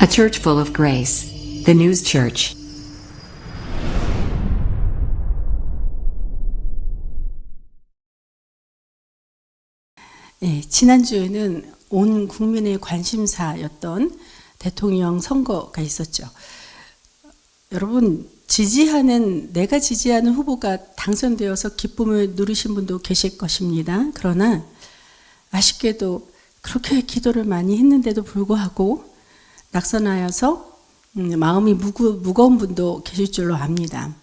A church full of grace. The News Church. 지난주에는 온 국민의 관심사였던 대통령 선거가 있었죠. 여러분, 내가 지지하는 후보가 당선되어서 기쁨을 누리신 분도 계실 것입니다. 그러나 아쉽게도 그렇게 기도를 많이 했는데도 불구하고 낙선하여서 마음이 무거운 분도 계실 줄로 압니다.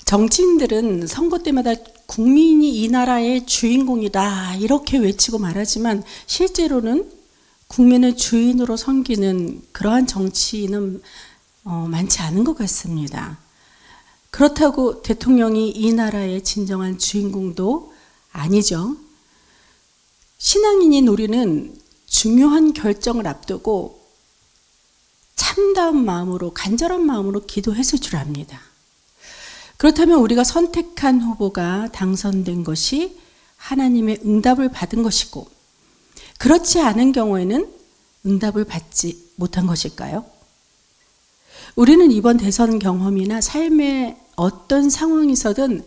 정치인들은 선거 때마다 국민이 이 나라의 주인공이다 이렇게 외치고 말하지만 실제로는 국민을 주인으로 섬기는 그러한 정치인은 많지 않은 것 같습니다. 그렇다고 대통령이 이 나라의 진정한 주인공도 아니죠. 신앙인인 우리는 중요한 결정을 앞두고 참다운 마음으로, 간절한 마음으로 기도했을 줄 압니다. 그렇다면 우리가 선택한 후보가 당선된 것이 하나님의 응답을 받은 것이고, 그렇지 않은 경우에는 응답을 받지 못한 것일까요? 우리는 이번 대선 경험이나 삶의 어떤 상황에서든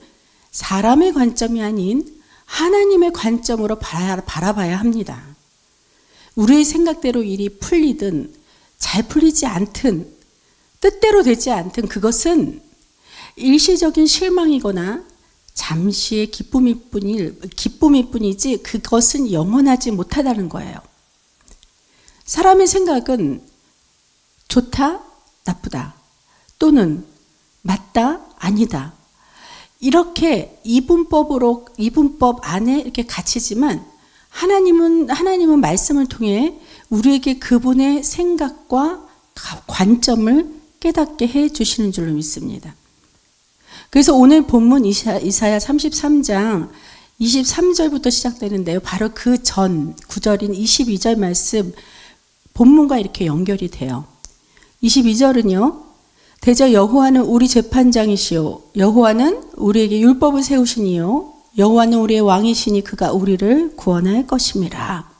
사람의 관점이 아닌 하나님의 관점으로 바라봐야 합니다. 우리의 생각대로 일이 풀리든 잘 풀리지 않든 뜻대로 되지 않든 그것은 일시적인 실망이거나 잠시의 기쁨일 뿐이지 그것은 영원하지 못하다는 거예요. 사람의 생각은 좋다, 나쁘다, 또는 맞다, 아니다. 이렇게 이분법 안에 이렇게 갇히지만 하나님은 말씀을 통해 우리에게 그분의 생각과 관점을 깨닫게 해 주시는 줄로 믿습니다. 그래서 오늘 본문 이사야 33장 23절부터 시작되는데요. 바로 그 전 구절인 22절 말씀 본문과 이렇게 연결이 돼요. 22절은요. 대저 여호와는 우리 재판장이시요 여호와는 우리에게 율법을 세우시니요 여호와는 우리의 왕이시니 그가 우리를 구원할 것임이라.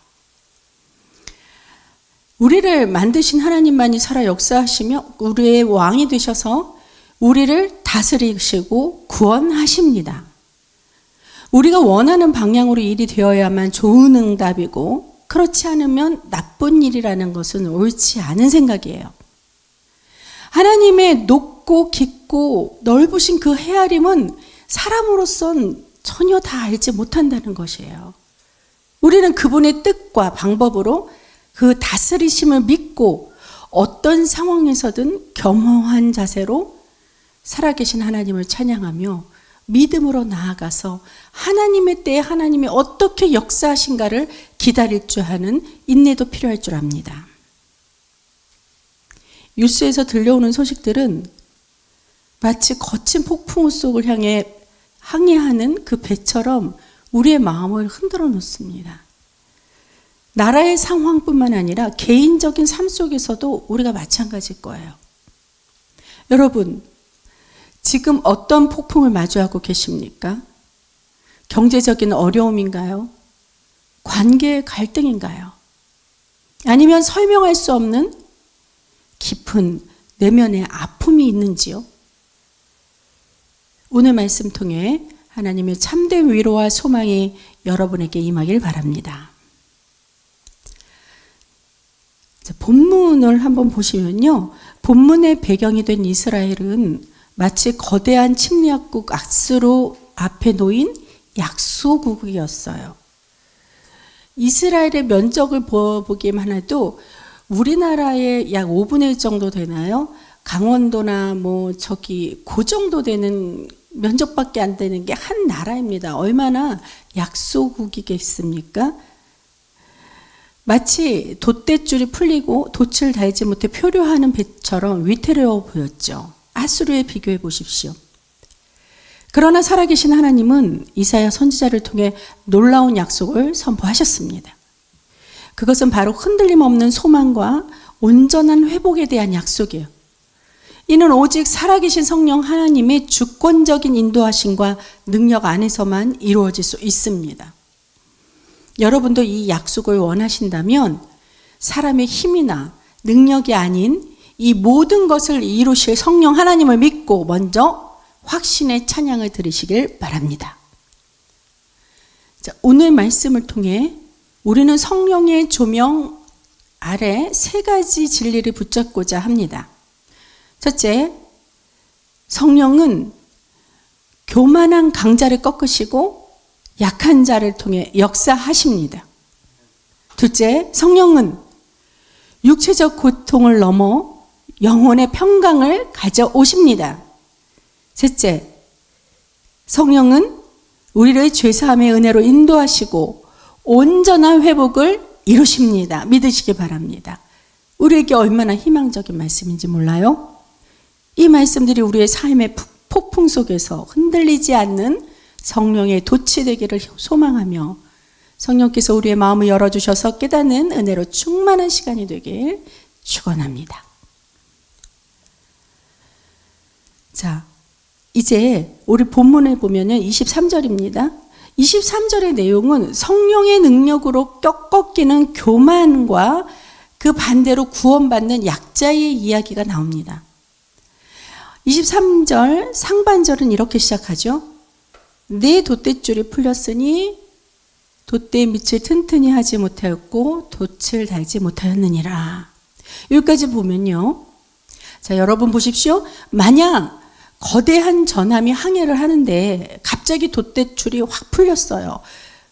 우리를 만드신 하나님만이 살아 역사하시며 우리의 왕이 되셔서 우리를 다스리시고 구원하십니다. 우리가 원하는 방향으로 일이 되어야만 좋은 응답이고 그렇지 않으면 나쁜 일이라는 것은 옳지 않은 생각이에요. 하나님의 높고 깊고 넓으신 그 헤아림은 사람으로선 전혀 다 알지 못한다는 것이에요. 우리는 그분의 뜻과 방법으로 그 다스리심을 믿고 어떤 상황에서든 겸허한 자세로 살아계신 하나님을 찬양하며 믿음으로 나아가서 하나님의 때에 하나님이 어떻게 역사하신가를 기다릴 줄 아는 인내도 필요할 줄 압니다. 뉴스에서 들려오는 소식들은 마치 거친 폭풍 속을 향해 항해하는 그 배처럼 우리의 마음을 흔들어 놓습니다. 나라의 상황뿐만 아니라 개인적인 삶 속에서도 우리가 마찬가지일 거예요. 여러분, 지금 어떤 폭풍을 마주하고 계십니까? 경제적인 어려움인가요? 관계의 갈등인가요? 아니면 설명할 수 없는 깊은 내면의 아픔이 있는지요? 오늘 말씀 통해 하나님의 참된 위로와 소망이 여러분에게 임하길 바랍니다. 본문을 한번 보시면요. 본문의 배경이 된 이스라엘은 마치 거대한 침략국 아수르 앞에 놓인 약소국이었어요. 이스라엘의 면적을 보기만 해도 우리나라의 약 5분의 1 정도 되나요? 강원도나 그 정도 되는 면적밖에 안 되는 게 한 나라입니다. 얼마나 약소국이겠습니까? 마치 돛대줄이 풀리고 돛을 달지 못해 표류하는 배처럼 위태로워 보였죠. 아수르에 비교해 보십시오. 그러나 살아계신 하나님은 이사야 선지자를 통해 놀라운 약속을 선포하셨습니다. 그것은 바로 흔들림 없는 소망과 온전한 회복에 대한 약속이에요. 이는 오직 살아계신 성령 하나님의 주권적인 인도하심과 능력 안에서만 이루어질 수 있습니다. 여러분도 이 약속을 원하신다면 사람의 힘이나 능력이 아닌 이 모든 것을 이루실 성령 하나님을 믿고 먼저 확신의 찬양을 들으시길 바랍니다. 자, 오늘 말씀을 통해 우리는 성령의 조명 아래 세 가지 진리를 붙잡고자 합니다. 첫째, 성령은 교만한 강자를 꺾으시고 약한 자를 통해 역사하십니다. 둘째, 성령은 육체적 고통을 넘어 영혼의 평강을 가져오십니다. 셋째, 성령은 우리를 죄사함의 은혜로 인도하시고 온전한 회복을 이루십니다. 믿으시기 바랍니다. 우리에게 얼마나 희망적인 말씀인지 몰라요? 이 말씀들이 우리의 삶의 폭풍 속에서 흔들리지 않는 성령의 돛이 되기를 소망하며 성령께서 우리의 마음을 열어주셔서 깨닫는 은혜로 충만한 시간이 되길 축원합니다. 자, 이제 우리 본문을 보면은 23절입니다. 23절의 내용은 성령의 능력으로 꺾이는 교만과 그 반대로 구원받는 약자의 이야기가 나옵니다. 23절 상반절은 이렇게 시작하죠. 내 돛대줄이 풀렸으니 돛대의 밑을 튼튼히 하지 못하였고 돛을 달지 못하였느니라. 여기까지 보면요. 자, 여러분 보십시오. 만약 거대한 전함이 항해를 하는데 갑자기 돛대줄이 확 풀렸어요.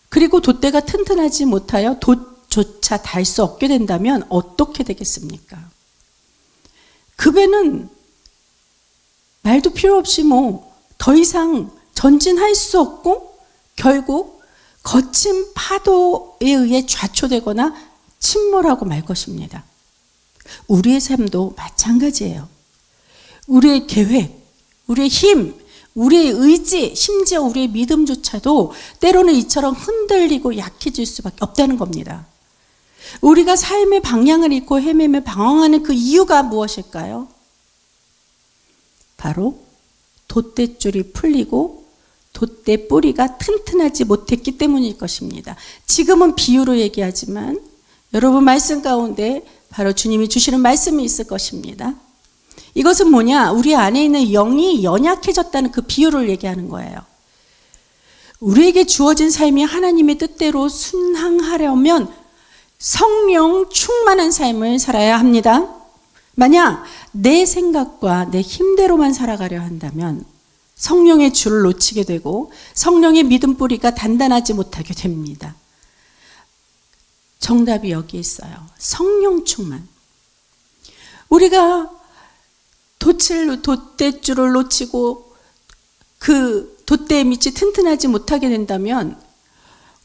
그리고 돛대가 튼튼하지 못하여 돛조차 달 수 없게 된다면 어떻게 되겠습니까? 그 배는 말도 필요 없이 더 이상 전진할 수 없고 결국 거친 파도에 의해 좌초되거나 침몰하고 말 것입니다. 우리의 삶도 마찬가지예요. 우리의 계획, 우리의 힘, 우리의 의지, 심지어 우리의 믿음조차도 때로는 이처럼 흔들리고 약해질 수밖에 없다는 겁니다. 우리가 삶의 방향을 잃고 헤매며 방황하는 그 이유가 무엇일까요? 바로 돛대줄이 풀리고 돛대 뿌리가 튼튼하지 못했기 때문일 것입니다. 지금은 비유로 얘기하지만 여러분 말씀 가운데 바로 주님이 주시는 말씀이 있을 것입니다. 이것은 뭐냐? 우리 안에 있는 영이 연약해졌다는 그 비유를 얘기하는 거예요. 우리에게 주어진 삶이 하나님의 뜻대로 순항하려면 성령 충만한 삶을 살아야 합니다. 만약 내 생각과 내 힘대로만 살아가려 한다면 성령의 줄을 놓치게 되고 성령의 믿음 뿌리가 단단하지 못하게 됩니다. 정답이 여기 있어요. 성령 충만. 우리가 돛대줄을 놓치고 그 돛대의 밑이 튼튼하지 못하게 된다면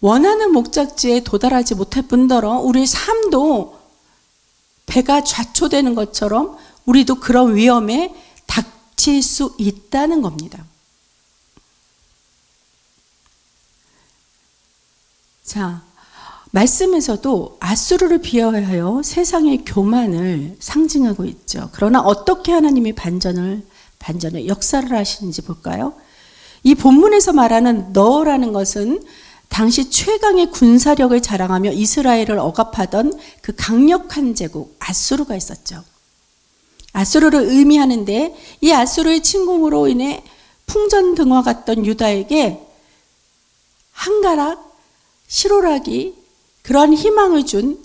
원하는 목적지에 도달하지 못할 뿐더러 우리의 삶도 배가 좌초되는 것처럼 우리도 그런 위험에 닥칠 수 있다는 겁니다. 자, 말씀에서도 아수르를 비하하여 세상의 교만을 상징하고 있죠. 그러나 어떻게 하나님이 반전의 역사를 하시는지 볼까요? 이 본문에서 말하는 너라는 것은 당시 최강의 군사력을 자랑하며 이스라엘을 억압하던 그 강력한 제국 아수르가 있었죠. 아수르를 의미하는데 이 아수르의 침공으로 인해 풍전등화 같던 유다에게 한가락, 실오라기 그러한 희망을 준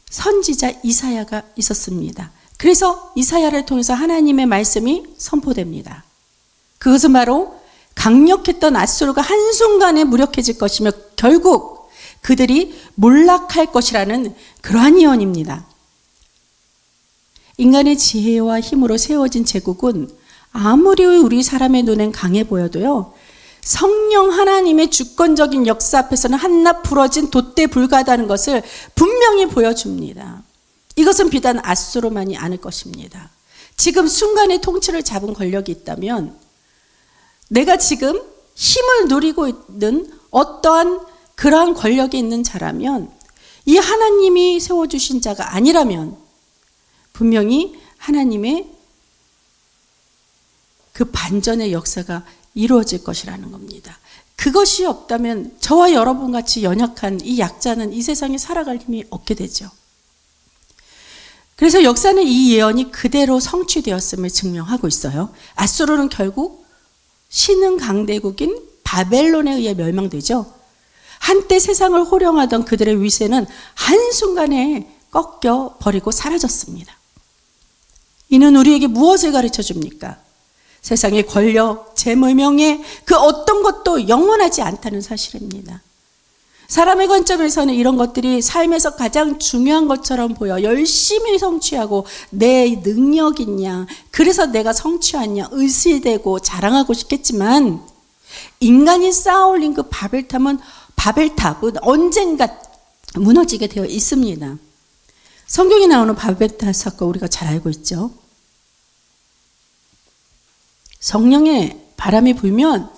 선지자 이사야가 있었습니다. 그래서 이사야를 통해서 하나님의 말씀이 선포됩니다. 그것은 바로 강력했던 아수르가 한순간에 무력해질 것이며 결국 그들이 몰락할 것이라는 그러한 예언입니다. 인간의 지혜와 힘으로 세워진 제국은 아무리 우리 사람의 눈엔 강해 보여도요, 성령 하나님의 주권적인 역사 앞에서는 한낱 부러진 돛대 불가하다는 것을 분명히 보여줍니다. 이것은 비단 아수르만이 아닐 것입니다. 지금 순간의 통치를 잡은 권력이 있다면 내가 지금 힘을 누리고 있는 어떠한 그러한 권력이 있는 자라면 이 하나님이 세워주신 자가 아니라면 분명히 하나님의 그 반전의 역사가 이루어질 것이라는 겁니다. 그것이 없다면 저와 여러분 같이 연약한 이 약자는 이 세상에 살아갈 힘이 없게 되죠. 그래서 역사는 이 예언이 그대로 성취되었음을 증명하고 있어요. 아수르는 결국 신흥 강대국인 바벨론에 의해 멸망되죠. 한때 세상을 호령하던 그들의 위세는 한순간에 꺾여 버리고 사라졌습니다. 이는 우리에게 무엇을 가르쳐 줍니까? 세상의 권력, 재물, 명예, 그 어떤 것도 영원하지 않다는 사실입니다. 사람의 관점에서는 이런 것들이 삶에서 가장 중요한 것처럼 보여 열심히 성취하고 내 능력 있냐, 그래서 내가 성취했냐 의시되고 자랑하고 싶겠지만 인간이 쌓아올린 그 바벨탑은 언젠가 무너지게 되어 있습니다. 성경에 나오는 바벨탑 사건 우리가 잘 알고 있죠. 성령의 바람이 불면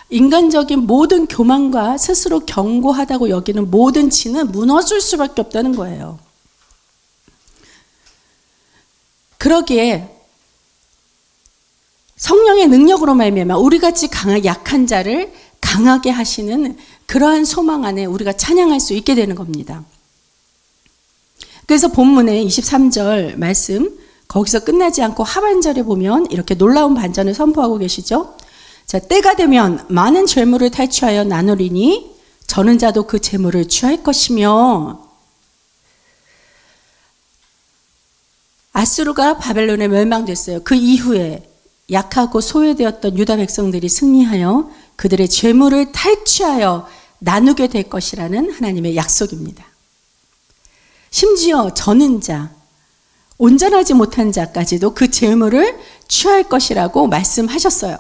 인간적인 모든 교만과 스스로 견고하다고 여기는 모든 지는 무너질 수밖에 없다는 거예요. 그러기에 성령의 능력으로 말미암아 우리같이 약한 자를 강하게 하시는 그러한 소망 안에 우리가 찬양할 수 있게 되는 겁니다. 그래서 본문의 23절 말씀 거기서 끝나지 않고 하반절에 보면 이렇게 놀라운 반전을 선포하고 계시죠. 자, 때가 되면 많은 재물을 탈취하여 나누리니 저는 자도 그 재물을 취할 것이며. 아수르가 바벨론에 멸망됐어요. 그 이후에 약하고 소외되었던 유다 백성들이 승리하여 그들의 재물을 탈취하여 나누게 될 것이라는 하나님의 약속입니다. 심지어 저는 자, 온전하지 못한 자까지도 그 재물을 취할 것이라고 말씀하셨어요.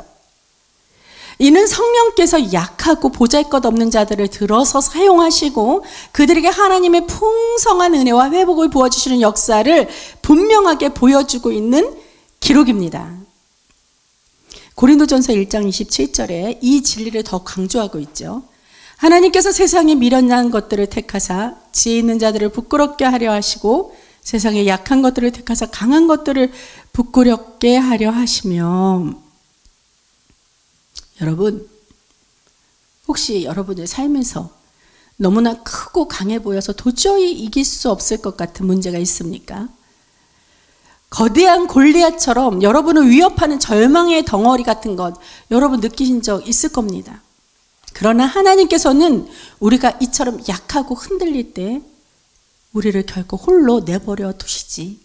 이는 성령께서 약하고 보잘것없는 자들을 들어서 사용하시고 그들에게 하나님의 풍성한 은혜와 회복을 부어주시는 역사를 분명하게 보여주고 있는 기록입니다. 고린도전서 1장 27절에 이 진리를 더 강조하고 있죠. 하나님께서 세상에 미련한 것들을 택하사 지혜 있는 자들을 부끄럽게 하려 하시고 세상에 약한 것들을 택하사 강한 것들을 부끄럽게 하려 하시며. 여러분, 혹시 여러분의 삶에서 너무나 크고 강해 보여서 도저히 이길 수 없을 것 같은 문제가 있습니까? 거대한 골리앗처럼 여러분을 위협하는 절망의 덩어리 같은 것 여러분 느끼신 적 있을 겁니다. 그러나 하나님께서는 우리가 이처럼 약하고 흔들릴 때 우리를 결코 홀로 내버려 두시지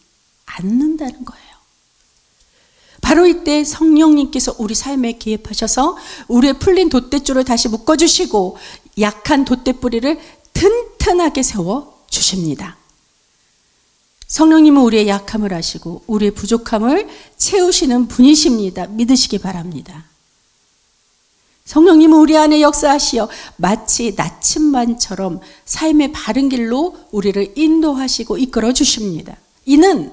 않는다는 거예요. 바로 이때 성령님께서 우리 삶에 개입하셔서 우리의 풀린 돛대줄을 다시 묶어주시고 약한 돛대뿌리를 튼튼하게 세워주십니다. 성령님은 우리의 약함을 아시고 우리의 부족함을 채우시는 분이십니다. 믿으시기 바랍니다. 성령님은 우리 안에 역사하시어 마치 나침반처럼 삶의 바른 길로 우리를 인도하시고 이끌어 주십니다. 이는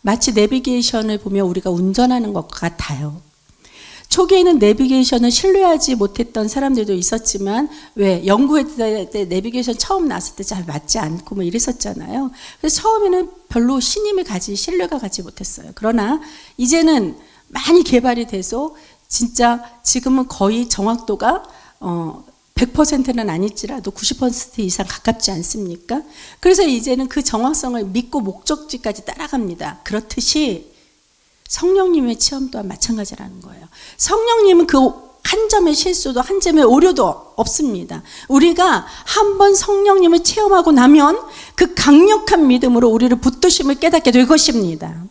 마치 내비게이션을 보며 우리가 운전하는 것 같아요. 초기에는 내비게이션을 신뢰하지 못했던 사람들도 있었지만 왜 연구했을 때 내비게이션 처음 나왔을 때 잘 맞지 않고 뭐 이랬었잖아요. 그래서 처음에는 별로 신임을 신뢰가 가지 못했어요. 그러나 이제는 많이 개발이 돼서 진짜 지금은 거의 정확도가 100%는 아닐지라도 90% 이상 가깝지 않습니까? 그래서 이제는 그 정확성을 믿고 목적지까지 따라갑니다. 그렇듯이 성령님의 체험 또한 마찬가지라는 거예요. 성령님은 그 한 점의 실수도 한 점의 오류도 없습니다. 우리가 한번 성령님을 체험하고 나면 그 강력한 믿음으로 우리를 붙드심을 깨닫게 될 것입니다.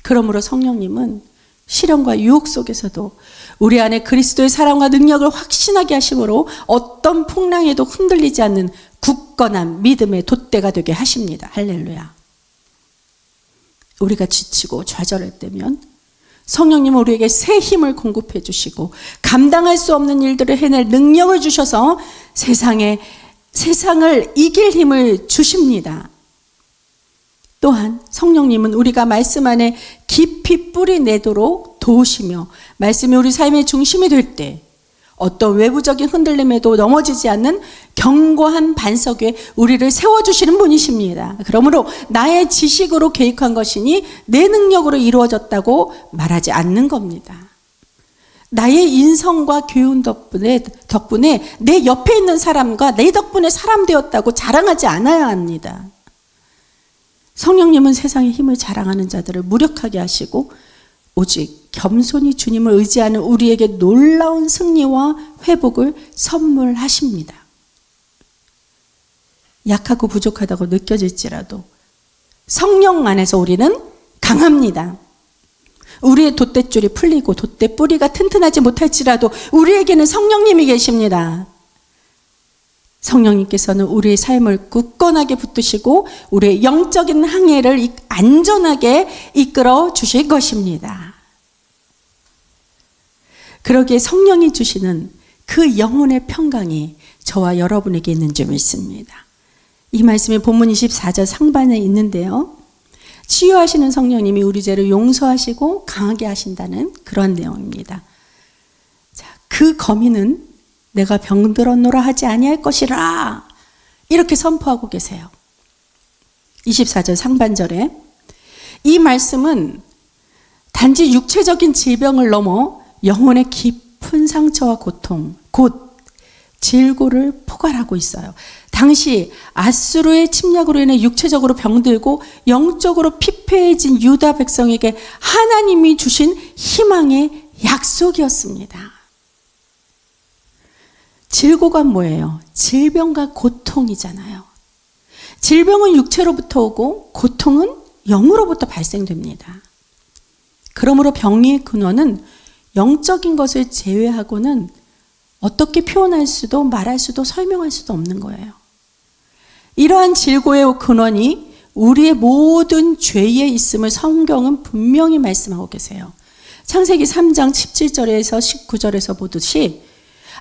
그러므로 성령님은 시련과 유혹 속에서도 우리 안에 그리스도의 사랑과 능력을 확신하게 하심으로 어떤 풍랑에도 흔들리지 않는 굳건한 믿음의 돛대가 되게 하십니다. 할렐루야. 우리가 지치고 좌절할 때면 성령님은 우리에게 새 힘을 공급해 주시고 감당할 수 없는 일들을 해낼 능력을 주셔서 세상을 이길 힘을 주십니다. 또한 성령님은 우리가 말씀 안에 깊이 뿌리 내도록 도우시며 말씀이 우리 삶의 중심이 될 때 어떤 외부적인 흔들림에도 넘어지지 않는 견고한 반석 위에 우리를 세워주시는 분이십니다. 그러므로 나의 지식으로 계획한 것이니 내 능력으로 이루어졌다고 말하지 않는 겁니다. 나의 인성과 교훈 덕분에 내 옆에 있는 사람과 내 덕분에 사람 되었다고 자랑하지 않아야 합니다. 성령님은 세상의 힘을 자랑하는 자들을 무력하게 하시고 오직 겸손히 주님을 의지하는 우리에게 놀라운 승리와 회복을 선물하십니다. 약하고 부족하다고 느껴질지라도 성령 안에서 우리는 강합니다. 우리의 돛대줄이 풀리고 돛대 뿌리가 튼튼하지 못할지라도 우리에게는 성령님이 계십니다. 성령님께서는 우리의 삶을 굳건하게 붙드시고 우리의 영적인 항해를 안전하게 이끌어 주실 것입니다. 그러기에 성령이 주시는 그 영혼의 평강이 저와 여러분에게 있는 줄 믿습니다. 이 말씀이 본문 24절 상반에 있는데요. 치유하시는 성령님이 우리 죄를 용서하시고 강하게 하신다는 그런 내용입니다. 자, 그 거미는 내가 병들었노라 하지 아니할 것이라 이렇게 선포하고 계세요. 24절 상반절에 이 말씀은 단지 육체적인 질병을 넘어 영혼의 깊은 상처와 고통, 곧 질고를 포괄하고 있어요. 당시 아수르의 침략으로 인해 육체적으로 병들고 영적으로 피폐해진 유다 백성에게 하나님이 주신 희망의 약속이었습니다. 질고가 뭐예요? 질병과 고통이잖아요. 질병은 육체로부터 오고 고통은 영으로부터 발생됩니다. 그러므로 병의 근원은 영적인 것을 제외하고는 어떻게 표현할 수도 말할 수도 설명할 수도 없는 거예요. 이러한 질고의 근원이 우리의 모든 죄에 있음을 성경은 분명히 말씀하고 계세요. 창세기 3장 17절에서 19절에서 보듯이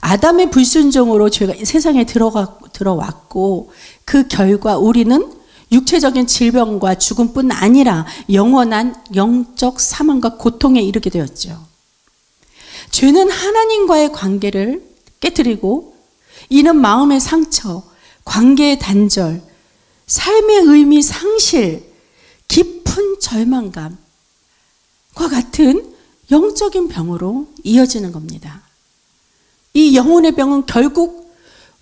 아담의 불순종으로 죄가 세상에 들어왔고 그 결과 우리는 육체적인 질병과 죽음뿐 아니라 영원한 영적 사망과 고통에 이르게 되었죠. 죄는 하나님과의 관계를 깨뜨리고 이는 마음의 상처, 관계의 단절, 삶의 의미 상실, 깊은 절망감과 같은 영적인 병으로 이어지는 겁니다. 이 영혼의 병은 결국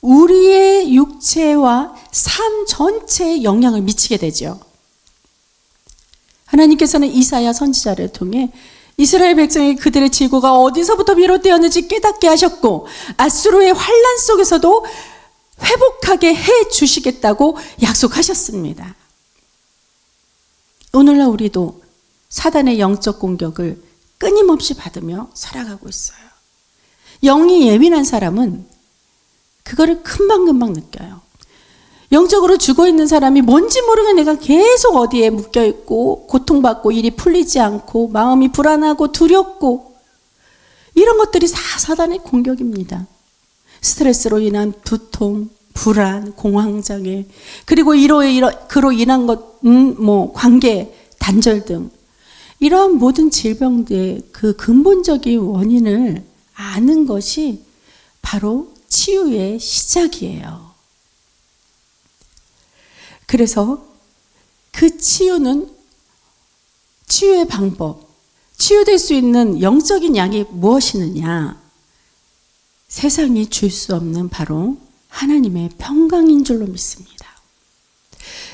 우리의 육체와 삶 전체에 영향을 미치게 되죠. 하나님께서는 이사야 선지자를 통해 이스라엘 백성이 그들의 질고가 어디서부터 비롯되었는지 깨닫게 하셨고 아수르의 환난 속에서도 회복하게 해 주시겠다고 약속하셨습니다. 오늘날 우리도 사단의 영적 공격을 끊임없이 받으며 살아가고 있어요. 영이 예민한 사람은 그거를 금방금방 느껴요. 영적으로 죽어있는 사람이 뭔지 모르게 내가 계속 어디에 묶여있고 고통받고 일이 풀리지 않고 마음이 불안하고 두렵고 이런 것들이 다 사단의 공격입니다. 스트레스로 인한 두통, 불안, 공황장애 그리고 그로 인한 관계 단절 등 이러한 모든 질병들의 그 근본적인 원인을 아는 것이 바로 치유의 시작이에요. 그래서 그 치유의 방법, 치유될 수 있는 영적인 약이 무엇이느냐? 세상이 줄 수 없는 바로 하나님의 평강인 줄로 믿습니다.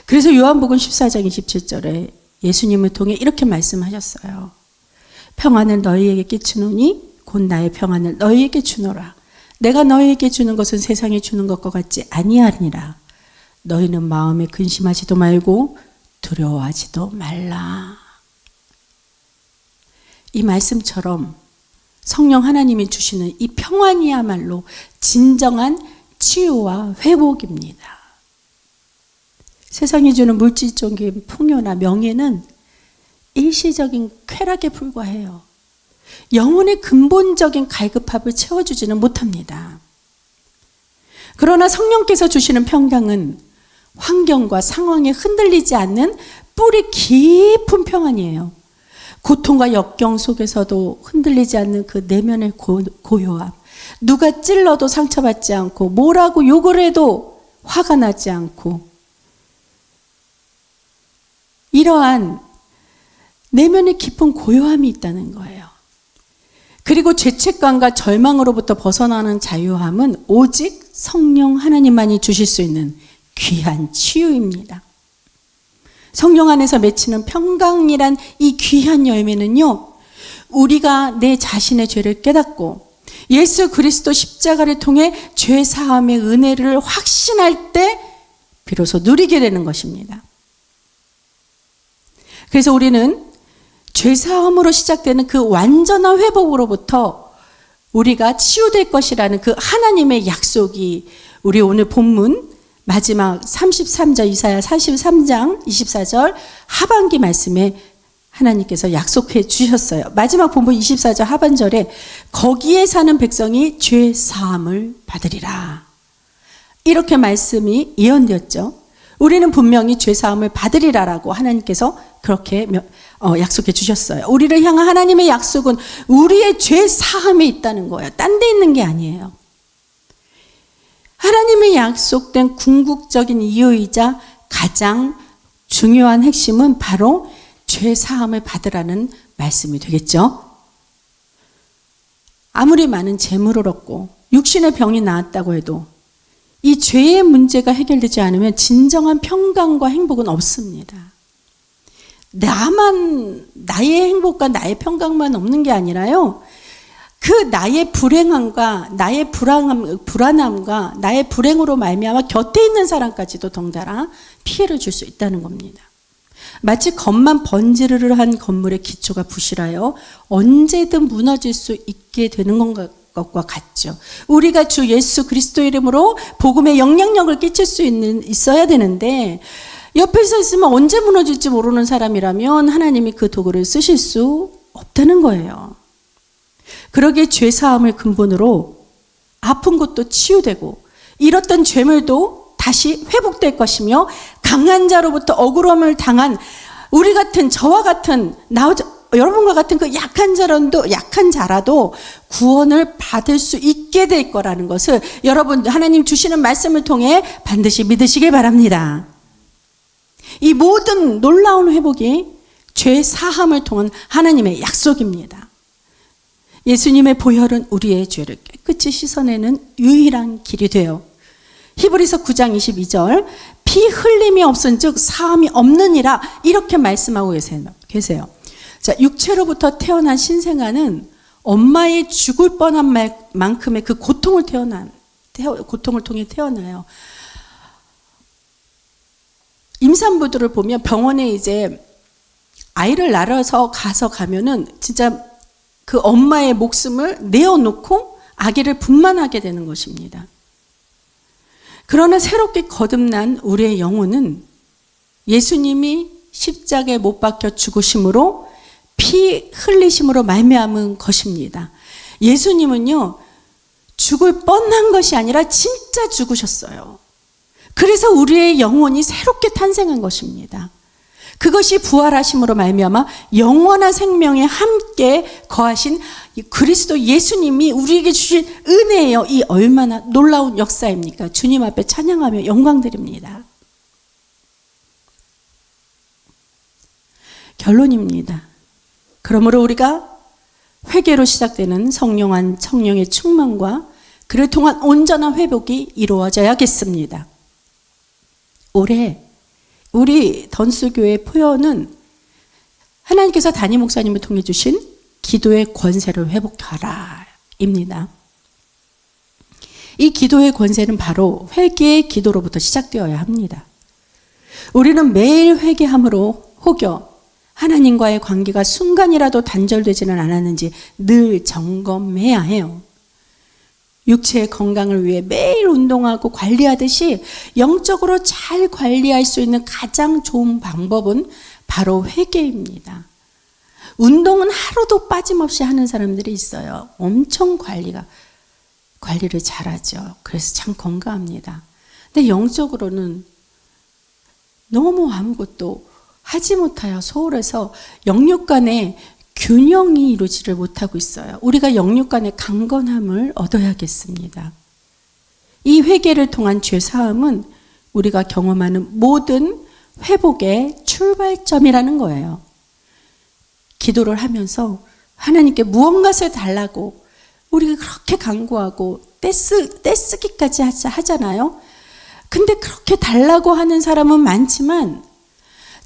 그래서 요한복음 14장 27절에 예수님을 통해 이렇게 말씀하셨어요. 평안을 너희에게 끼치노니 곧 나의 평안을 너희에게 주노라. 내가 너희에게 주는 것은 세상에 주는 것과 같지 아니하니라. 너희는 마음에 근심하지도 말고 두려워하지도 말라. 이 말씀처럼 성령 하나님이 주시는 이 평안이야말로 진정한 치유와 회복입니다. 세상이 주는 물질적인 풍요나 명예는 일시적인 쾌락에 불과해요. 영혼의 근본적인 갈급함을 채워주지는 못합니다. 그러나 성령께서 주시는 평강은 환경과 상황에 흔들리지 않는 뿌리 깊은 평안이에요. 고통과 역경 속에서도 흔들리지 않는 그 내면의 고요함. 누가 찔러도 상처받지 않고 뭐라고 욕을 해도 화가 나지 않고 이러한 내면의 깊은 고요함이 있다는 거예요. 그리고 죄책감과 절망으로부터 벗어나는 자유함은 오직 성령 하나님만이 주실 수 있는 귀한 치유입니다. 성령 안에서 맺히는 평강이란 이 귀한 열매는요, 우리가 내 자신의 죄를 깨닫고 예수 그리스도 십자가를 통해 죄 사함의 은혜를 확신할 때 비로소 누리게 되는 것입니다. 그래서 우리는 죄 사함으로 시작되는 그 완전한 회복으로부터 우리가 치유될 것이라는 그 하나님의 약속이 우리 오늘 본문 마지막 33절 이사야 43장 24절 하반기 말씀에 하나님께서 약속해 주셨어요. 마지막 본문 24절 하반절에 거기에 사는 백성이 죄 사함을 받으리라. 이렇게 말씀이 예언되었죠. 우리는 분명히 죄 사함을 받으리라라고 하나님께서 그렇게 약속해 주셨어요. 우리를 향한 하나님의 약속은 우리의 죄 사함에 있다는 거예요. 딴 데 있는 게 아니에요. 하나님의 약속된 궁극적인 이유이자 가장 중요한 핵심은 바로 죄 사함을 받으라는 말씀이 되겠죠. 아무리 많은 재물을 얻고 육신의 병이 나았다고 해도 이 죄의 문제가 해결되지 않으면 진정한 평강과 행복은 없습니다. 나의 행복과 나의 평강만 없는 게 아니라요, 그 나의 불행함과 나의 불안함과 나의 불행으로 말미암아 곁에 있는 사람까지도 덩달아 피해를 줄 수 있다는 겁니다. 마치 겉만 번지르르한 건물의 기초가 부실하여 언제든 무너질 수 있게 되는 것과 같죠. 우리가 주 예수 그리스도 이름으로 복음의 영향력을 끼칠 수 있어야 되는데, 옆에서 있으면 언제 무너질지 모르는 사람이라면 하나님이 그 도구를 쓰실 수 없다는 거예요. 그러기에 죄 사함을 근본으로 아픈 것도 치유되고 잃었던 죄물도 다시 회복될 것이며, 강한 자로부터 억울함을 당한 우리 같은 저와 같은 여러분과 같은 그 약한 자라도 구원을 받을 수 있게 될 거라는 것을 여러분 하나님 주시는 말씀을 통해 반드시 믿으시길 바랍니다. 이 모든 놀라운 회복이 죄 사함을 통한 하나님의 약속입니다. 예수님의 보혈은 우리의 죄를 깨끗이 씻어내는 유일한 길이 되어 히브리서 9장 22절 피 흘림이 없은즉 사함이 없느니라 이렇게 말씀하고 계세요. 자, 육체로부터 태어난 신생아는 엄마의 죽을 뻔한 만큼의 그 고통을 통해 태어나요. 임산부들을 보면 병원에 이제 아이를 낳아서 가면은 진짜 그 엄마의 목숨을 내어놓고 아기를 분만하게 되는 것입니다. 그러나 새롭게 거듭난 우리의 영혼은 예수님이 십자가에 못 박혀 죽으심으로 피 흘리심으로 말미암은 것입니다. 예수님은요, 죽을 뻔한 것이 아니라 진짜 죽으셨어요. 그래서 우리의 영혼이 새롭게 탄생한 것입니다. 그것이 부활하심으로 말미암아 영원한 생명에 함께 거하신 그리스도 예수님이 우리에게 주신 은혜예요. 이 얼마나 놀라운 역사입니까? 주님 앞에 찬양하며 영광드립니다. 결론입니다. 그러므로 우리가 회개로 시작되는 성령의 충만과 그를 통한 온전한 회복이 이루어져야겠습니다. 올해 우리 던수교회 포효는 하나님께서 담임 목사님을 통해 주신 기도의 권세를 회복하라 입니다. 이 기도의 권세는 바로 회개의 기도로부터 시작되어야 합니다. 우리는 매일 회개함으로 혹여 하나님과의 관계가 순간이라도 단절되지는 않았는지 늘 점검해야 해요. 육체의 건강을 위해 매일 운동하고 관리하듯이 영적으로 잘 관리할 수 있는 가장 좋은 방법은 바로 회개입니다. 운동은 하루도 빠짐없이 하는 사람들이 있어요. 엄청 관리를 잘하죠. 그래서 참 건강합니다. 근데 영적으로는 너무 아무것도 하지 못하여 소홀해서 영육 간의 균형이 이루지를 못하고 있어요. 우리가 영육 간의 강건함을 얻어야겠습니다. 이 회개를 통한 죄 사함은 우리가 경험하는 모든 회복의 출발점이라는 거예요. 기도를 하면서 하나님께 무언가를 달라고 우리가 그렇게 간구하고 떼쓰기까지 하잖아요. 근데 그렇게 달라고 하는 사람은 많지만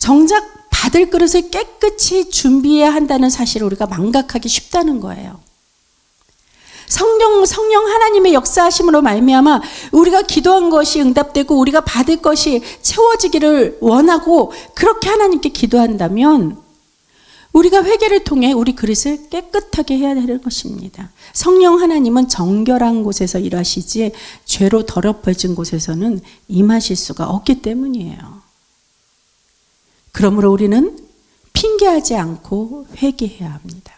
정작 받을 그릇을 깨끗이 준비해야 한다는 사실을 우리가 망각하기 쉽다는 거예요. 성령 하나님의 역사하심으로 말미암아 우리가 기도한 것이 응답되고 우리가 받을 것이 채워지기를 원하고 그렇게 하나님께 기도한다면 우리가 회개를 통해 우리 그릇을 깨끗하게 해야 되는 것입니다. 성령 하나님은 정결한 곳에서 일하시지 죄로 더럽혀진 곳에서는 임하실 수가 없기 때문이에요. 그러므로 우리는 핑계하지 않고 회개해야 합니다.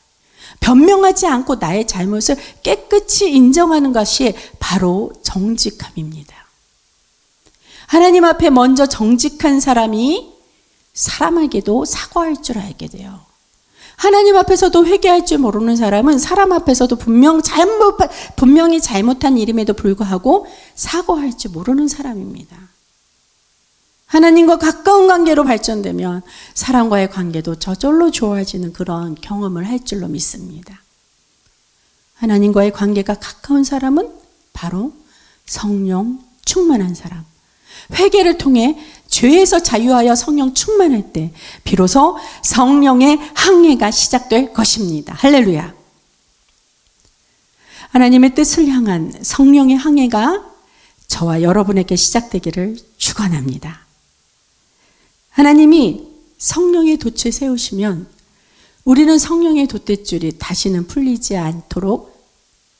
변명하지 않고 나의 잘못을 깨끗이 인정하는 것이 바로 정직함입니다. 하나님 앞에 먼저 정직한 사람이 사람에게도 사과할 줄 알게 돼요. 하나님 앞에서도 회개할 줄 모르는 사람은 사람 앞에서도 분명히 잘못한 일임에도 불구하고 사과할 줄 모르는 사람입니다. 하나님과 가까운 관계로 발전되면 사람과의 관계도 저절로 좋아지는 그런 경험을 할 줄로 믿습니다. 하나님과의 관계가 가까운 사람은 바로 성령 충만한 사람. 회개를 통해 죄에서 자유하여 성령 충만할 때 비로소 성령의 항해가 시작될 것입니다. 할렐루야. 하나님의 뜻을 향한 성령의 항해가 저와 여러분에게 시작되기를 축원합니다. 하나님이 성령의 돛을 세우시면 우리는 성령의 돛대줄이 다시는 풀리지 않도록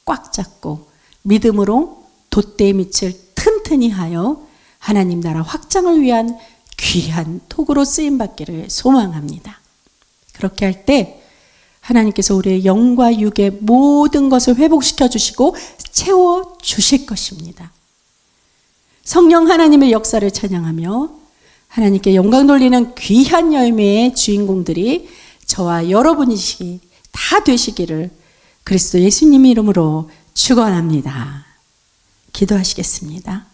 꽉 잡고 믿음으로 돛대의 밑을 튼튼히 하여 하나님 나라 확장을 위한 귀한 톡으로 쓰임받기를 소망합니다. 그렇게 할 때 하나님께서 우리의 영과 육의 모든 것을 회복시켜 주시고 채워 주실 것입니다. 성령 하나님의 역사를 찬양하며 하나님께 영광 돌리는 귀한 열매의 주인공들이 저와 여러분이시기 다 되시기를 그리스도 예수님 이름으로 축원합니다. 기도하시겠습니다.